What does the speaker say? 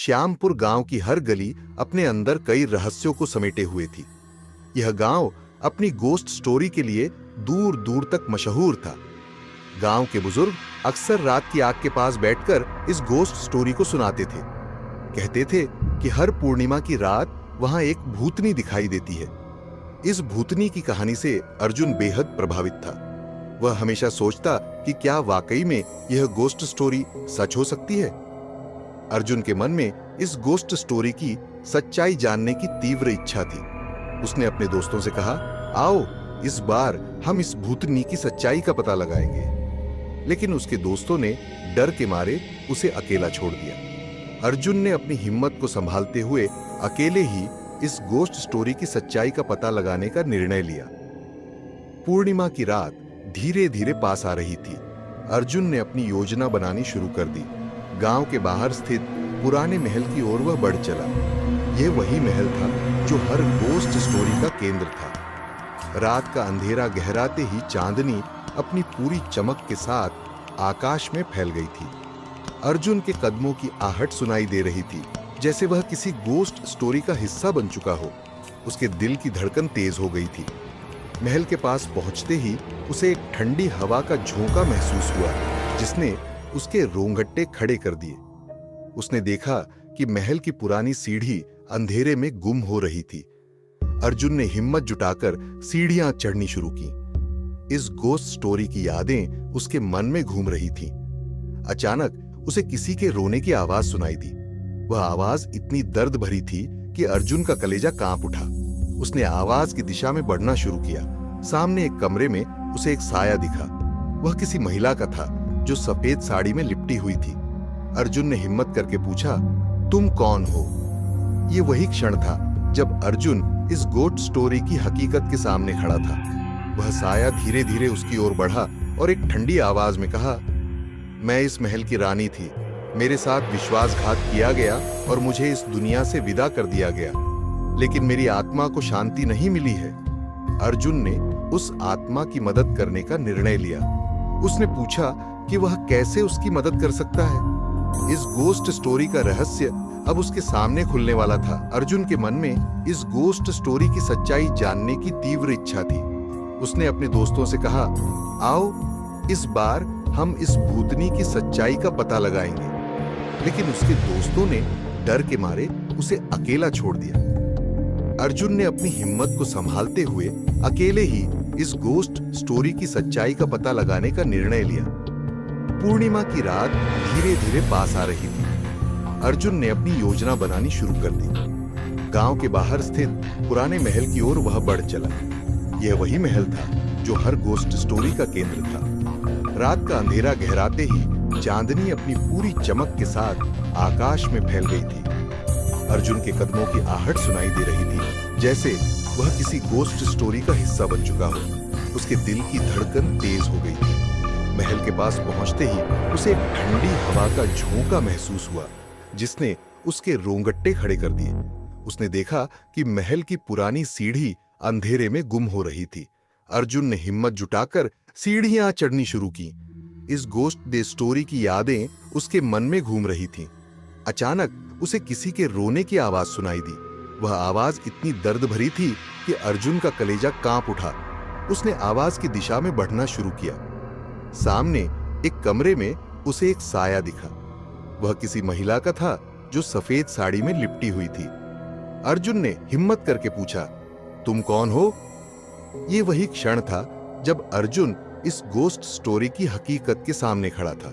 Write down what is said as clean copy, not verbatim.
श्यामपुर गांव की हर गली अपने अंदर कई रहस्यों को समेटे हुए थी। यह गांव अपनी गोस्ट स्टोरी के लिए दूर दूर तक मशहूर था। गांव के बुजुर्ग अक्सर रात की आग के पास बैठकर इस गोस्ट स्टोरी को सुनाते थे। कहते थे कि हर पूर्णिमा की रात वहां एक भूतनी दिखाई देती है। इस भूतनी की कहानी से अर्जुन बेहद प्रभावित था। वह हमेशा सोचता कि क्या वाकई में यह गोस्ट स्टोरी सच हो सकती है। अर्जुन के मन में इस गोस्ट स्टोरी की सच्चाई जानने की तीव्र इच्छा थी। उसने अपने दोस्तों से कहा, आओ इस बार हम इस भूतनी की सच्चाई का पता लगाएंगे। लेकिन उसके दोस्तों ने डर के मारे उसे अकेला छोड़ दिया। अर्जुन ने अपनी हिम्मत को संभालते हुए अकेले ही इस गोस्ट स्टोरी की सच्चाई का पता लगाने का निर्णय लिया। पूर्णिमा की रात धीरे धीरे पास आ रही थी। अर्जुन ने अपनी योजना बनानी शुरू कर दी। गांव के बाहर स्थित पुराने महल की ओर वह बढ़ चला। यह वही महल था जो हर गोस्ट स्टोरी का केंद्र था। रात का अंधेरा गहराते ही चांदनी अपनी पूरी चमक के साथ आकाश में फैल गई थी। अर्जुन के कदमों की आहट सुनाई दे रही थी, जैसे वह किसी गोस्ट स्टोरी का हिस्सा बन चुका हो। उसके दिल की धड़कन तेज हो गई थी। महल के पास पहुंचते ही उसे एक ठंडी हवा का झोंका महसूस हुआ, जिसने उसके रोंगटे खड़े कर दिए। उसने देखा कि महल की पुरानी सीढ़ी अंधेरे में गुम हो रही थी। अर्जुन ने हिम्मत जुटाकर सीढ़ियां चढ़नी शुरू की। इस गोस्ट स्टोरी की यादें उसके मन में घूम रही थीं। अचानक उसे किसी के रोने की आवाज सुनाई दी। वह आवाज इतनी दर्द भरी थी कि अर्जुन का कलेजा कांप उठा। उसने आवाज की दिशा में बढ़ना शुरू किया। सामने एक कमरे में उसे एक साया दिखा। वह किसी महिला का था जो सफेद साड़ी में लिपटी हुई थी। अर्जुन ने हिम्मत करके पूछा, तुम कौन हो? यह वही क्षण था जब अर्जुन इस गोस्ट स्टोरी की हकीकत के सामने खड़ा था। वह साया धीरे धीरे उसकी ओर बढ़ा और एक ठंडी आवाज में कहा, मैं इस महल की रानी थी। मेरे साथ विश्वासघात किया गया और मुझे इस दुनिया से विदा कर दिया गया, लेकिन मेरी आत्मा को शांति नहीं मिली है। अर्जुन ने उस आत्मा की मदद करने का निर्णय लिया। उसने पूछा कि वह कैसे उसकी मदद कर सकता है। इस गोस्ट स्टोरी का रहस्य अब उसके सामने खुलने वाला था। अर्जुन के मन में इस गोस्ट स्टोरी की सच्चाई जानने की तीव्र इच्छा थी। उसने अपने दोस्तों से कहा, आओ इस बार हम इस भूतनी की सच्चाई का पता लगाएंगे। लेकिन उसके दोस्तों ने डर के मारे उसे अकेला छोड़ दिया। अर्जुन ने अपनी हिम्मत को संभालते हुए अकेले ही इस गोस्ट स्टोरी की सच्चाई का पता लगाने का निर्णय लिया। पूर्णिमा की रात धीरे धीरे पास आ रही थी। अर्जुन ने अपनी योजना बनानी शुरू कर दी। गांव के बाहर स्थित पुराने महल की ओर वह बढ़ चला। यह वही महल था जो हर गोस्ट स्टोरी का केंद्र था। रात का अंधेरा गहराते ही चांदनी अपनी पूरी चमक के साथ आकाश में फैल गई थी। अर्जुन के कदमों की आहट सुनाई दे रही थी, जैसे वह किसी गोस्ट स्टोरी का हिस्सा बन चुका हो। उसके दिल की धड़कन तेज हो गई थी। महल के पास पहुंचते ही उसे एक ठंडी हवा का झोंका महसूस हुआ, जिसने उसके रोंगटे खड़े कर दिए। उसने देखा कि महल की पुरानी सीढ़ी अंधेरे में गुम हो रही थी। अर्जुन ने हिम्मत जुटाकर सीढ़ियां चढ़नी शुरू की। इस गोस्ट स्टोरी की यादें उसके मन में घूम रही थीं। अचानक उसे किसी के रोने की आवाज सुनाई दी। वह आवाज इतनी दर्द भरी थी कि अर्जुन का कलेजा कांप उठा। उसने आवाज की दिशा में बढ़ना शुरू किया। सामने एक कमरे में उसे एक साया दिखा। वह किसी महिला का था जो सफेद साड़ी में लिपटी हुई थी। अर्जुन ने हिम्मत करके पूछा, तुम कौन हो? यह वही क्षण था जब अर्जुन इस गोस्ट स्टोरी की हकीकत के सामने खड़ा था।